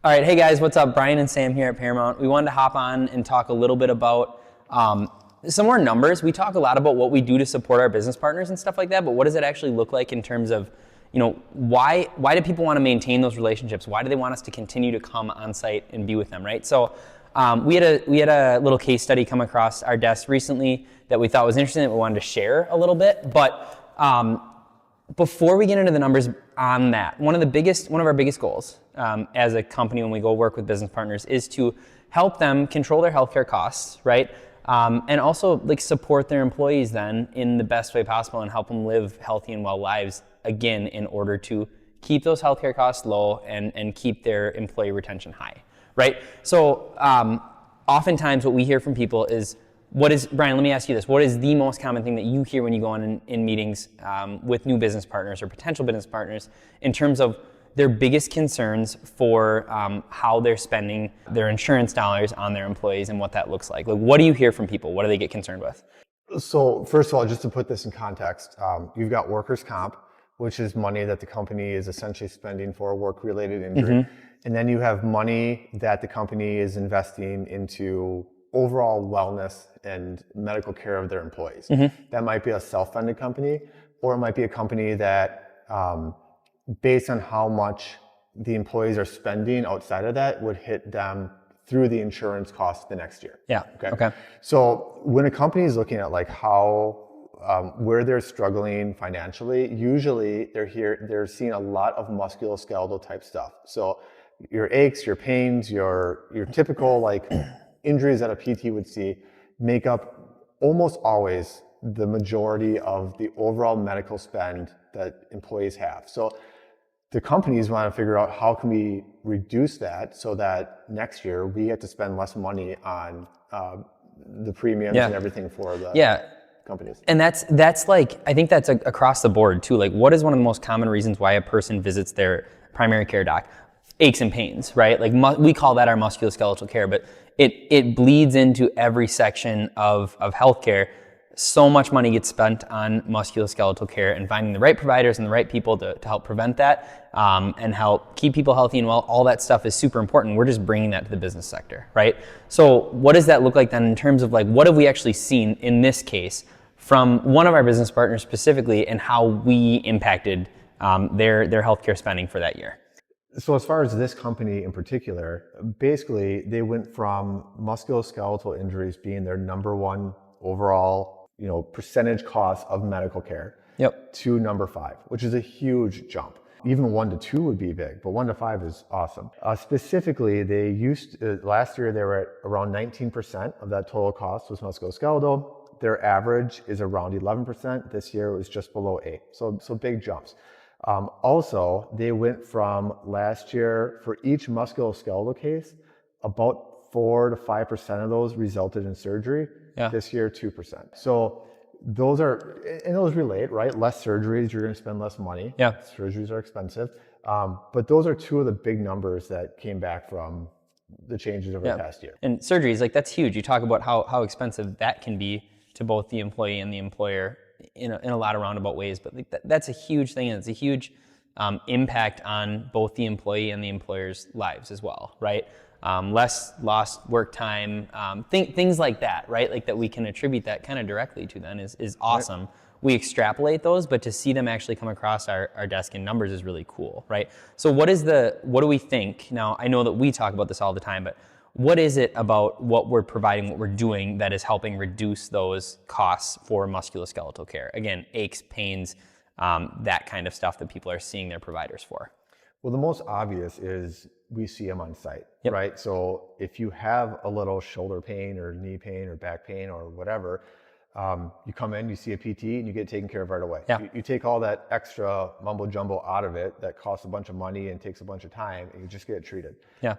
All right, hey guys, what's up? Bryan and Sam here at Paramount. We wanted to hop on and talk a little bit about some more numbers. We talk a lot about what we do to support our business partners and stuff like that, but what does it actually look like in terms of, why do people want to maintain those relationships? Why do they want us to continue to come on site and be with them, right? So we had a little case study come across our desk recently that we thought was interesting that we wanted to share a little bit, but before we get into the numbers on that, one of our biggest goals as a company when we go work with business partners is to help them control their healthcare costs, right? And also support their employees then in the best way possible and help them live healthy and well lives, again, in order to keep those healthcare costs low and keep their employee retention high, right? So oftentimes what we hear from people is, Bryan, let me ask you this. What is the most common thing that you hear when you go on in meetings with new business partners or potential business partners in terms of their biggest concerns for how they're spending their insurance dollars on their employees and what that looks like? Like, what do you hear from people? What do they get concerned with? So first of all, just to put this in context, you've got workers' comp, which is money that the company is essentially spending for a work-related injury. Mm-hmm. And then you have money that the company is investing into overall wellness and medical care of their employees. Mm-hmm. That might be a self-funded company, or it might be a company that, based on how much the employees are spending outside of that, would hit them through the insurance cost the next year. Yeah. Okay. So when a company is looking at where they're struggling financially, usually they're seeing a lot of musculoskeletal type stuff. So your aches, your pains, your typical injuries that a PT would see make up almost always the majority of the overall medical spend that employees have. So the companies want to figure out how can we reduce that so that next year we get to spend less money on the premiums and everything for the companies. And that's I think that's across the board too. Like, what is one of the most common reasons why a person visits their primary care doc? Aches and pains, right? Like we call that our musculoskeletal care, but it bleeds into every section of healthcare. So much money gets spent on musculoskeletal care, and finding the right providers and the right people to help prevent that and help keep people healthy and well. All that stuff is super important. We're just bringing that to the business sector, right? So what does that look like then in terms of what have we actually seen in this case from one of our business partners specifically, and how we impacted their healthcare spending for that year? So as far as this company in particular, basically they went from musculoskeletal injuries being their number one overall, percentage cost of medical care to number 5, which is a huge jump. Even 1 to 2 would be big, but 1 to 5 is awesome. Specifically, they last year they were at around 19% of that total cost was musculoskeletal. Their average is around 11%. This year it was just below 8. So big jumps. Also, they went from last year for each musculoskeletal case, about 4 to 5% of those resulted in surgery. Yeah. This year, 2%. So those relate, right? Less surgeries, you're going to spend less money. Yeah. Surgeries are expensive. But those are 2 of the big numbers that came back from the changes over the past year. And surgeries, that's huge. You talk about how expensive that can be to both the employee and the employer in a lot of roundabout ways. But that's a huge thing, and it's a huge impact on both the employee and the employer's lives as well, right? Less lost work time, things like that, right? That we can attribute that kind of directly to then is awesome. Right. We extrapolate those, but to see them actually come across our desk in numbers is really cool, right? So what do we think? Now, I know that we talk about this all the time, but what is it about what we're providing, what we're doing that is helping reduce those costs for musculoskeletal care? Again, aches, pains, that kind of stuff that people are seeing their providers for. Well, the most obvious is we see them on site, right? So if you have a little shoulder pain or knee pain or back pain or whatever, you come in, you see a PT, and you get taken care of right away. Yeah. You take all that extra mumbo jumbo out of it that costs a bunch of money and takes a bunch of time, and you just get treated. Yeah.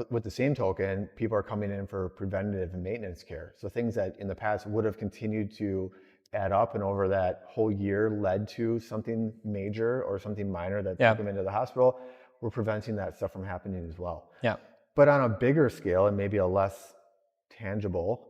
With the same token, people are coming in for preventative and maintenance care. So things that in the past would have continued to add up and over that whole year led to something major or something minor that took them into the hospital, we're preventing that stuff from happening as well. Yeah. But on a bigger scale and maybe a less tangible,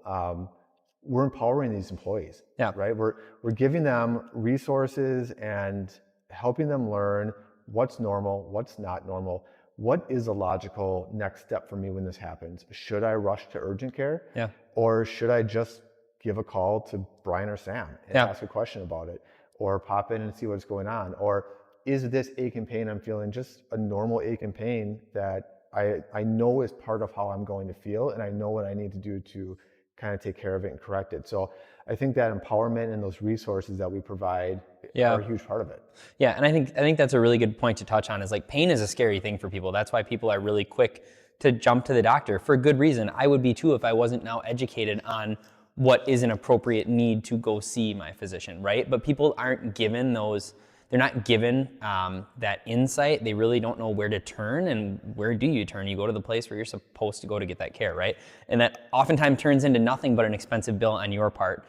we're empowering these employees, right? We're giving them resources and helping them learn what's normal, what's not normal, what is a logical next step for me when this happens? Should I rush to urgent care? Yeah. Or should I just give a call to Bryan or Sam and Yeah. ask a question about it? Or pop in and see what's going on? Or is this ache and pain I'm feeling just a normal ache and pain that I know is part of how I'm going to feel, and I know what I need to do to kind of take care of it and correct it. So I think that empowerment and those resources that we provide are a huge part of it. Yeah, and I think that's a really good point to touch on, is like pain is a scary thing for people. That's why people are really quick to jump to the doctor for good reason. I would be too if I wasn't now educated on what is an appropriate need to go see my physician, right? But people aren't given those, they're not given that insight. They really don't know where to turn, and where do you turn? You go to the place where you're supposed to go to get that care, right? And that oftentimes turns into nothing but an expensive bill on your part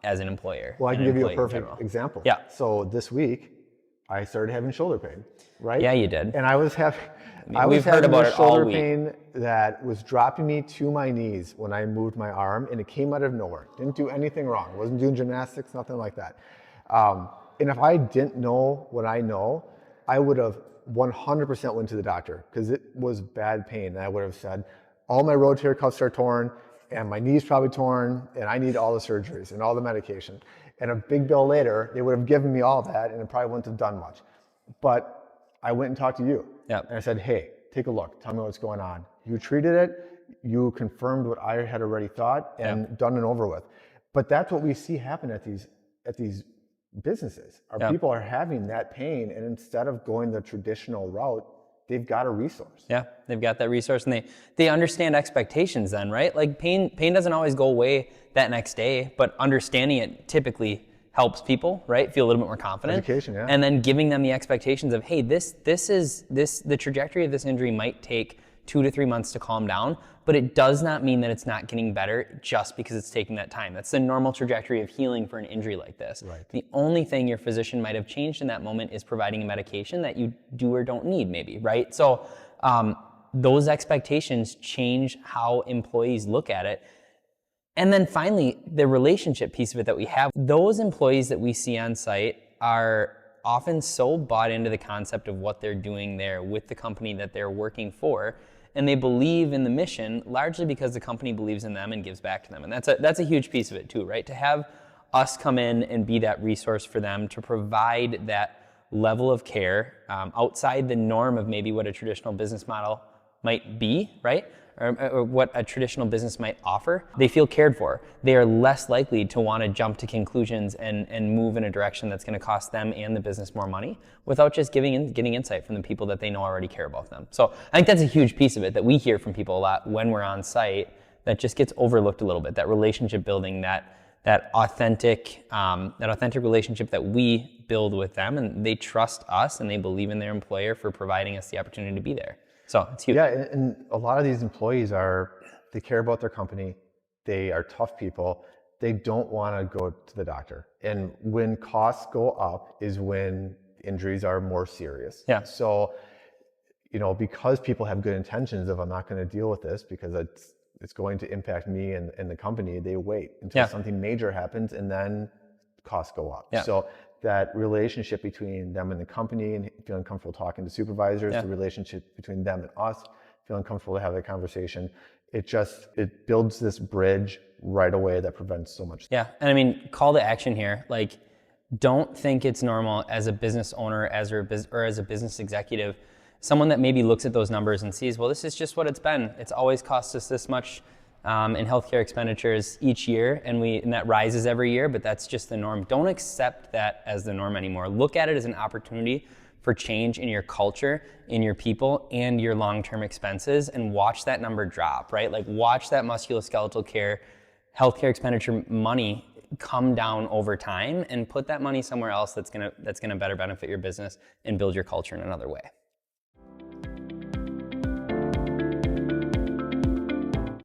as an employer. Well, I can give you a perfect example. Yeah. So this week, I started having shoulder pain, right? Yeah, you did. And I was having a shoulder pain that was dropping me to my knees when I moved my arm, and it came out of nowhere. Didn't do anything wrong. Wasn't doing gymnastics, nothing like that. And if I didn't know what I know, I would have 100% went to the doctor, because it was bad pain. And I would have said, all my rotator cuffs are torn, and my knee's probably torn, and I need all the surgeries and all the medication. And a big bill later, they would have given me all that, and it probably wouldn't have done much. But I went and talked to you. Yep. And I said, hey, take a look. Tell me what's going on. You treated it. You confirmed what I had already thought, and done and over with. But that's what we see happen at these businesses. Our people are having that pain, and instead of going the traditional route, they've got a resource. Yeah, they've got that resource, and they understand expectations then, right? Like pain doesn't always go away that next day, but understanding it typically helps people, right? Feel a little bit more confident. Education, yeah. And then giving them the expectations of, hey, the trajectory of this injury might take 2 to 3 months to calm down, but it does not mean that it's not getting better just because it's taking that time. That's the normal trajectory of healing for an injury like this. Right. The only thing your physician might have changed in that moment is providing a medication that you do or don't need, maybe, right? So those expectations change how employees look at it. And then finally, the relationship piece of it that we have, those employees that we see on site are often so bought into the concept of what they're doing there with the company that they're working for, and they believe in the mission largely because the company believes in them and gives back to them. And that's a huge piece of it too, right? To have us come in and be that resource for them, to provide that level of care outside the norm of maybe what a traditional business model might be, right? Or what a traditional business might offer, they feel cared for. They are less likely to want to jump to conclusions and move in a direction that's going to cost them and the business more money without just getting insight from the people that they know already care about them. So I think that's a huge piece of it that we hear from people a lot when we're on site that just gets overlooked a little bit, that relationship building, that authentic relationship that we build with them, and they trust us and they believe in their employer for providing us the opportunity to be there. So it's huge. Yeah, and a lot of these employees they care about their company. They are tough people. They don't want to go to the doctor. And when costs go up is when injuries are more serious. Yeah. So, because people have good intentions of, I'm not going to deal with this because it's going to impact me and the company, they wait until something major happens, and then costs go up. Yeah. So that relationship between them and the company, and feeling comfortable talking to supervisors, the relationship between them and us, feeling comfortable to have that conversation, it builds this bridge right away that prevents so much. Yeah, and I mean, call to action here. Like, don't think it's normal as a business owner or as a business executive, someone that maybe looks at those numbers and sees, well, this is just what it's been. It's always cost us this much in healthcare expenditures each year, and that rises every year, but that's just the norm. Don't accept that as the norm anymore. Look at it as an opportunity for change in your culture, in your people, and your long-term expenses, and watch that number drop, right? Like, watch that musculoskeletal care, healthcare expenditure money come down over time, and put that money somewhere else that's gonna better benefit your business and build your culture in another way.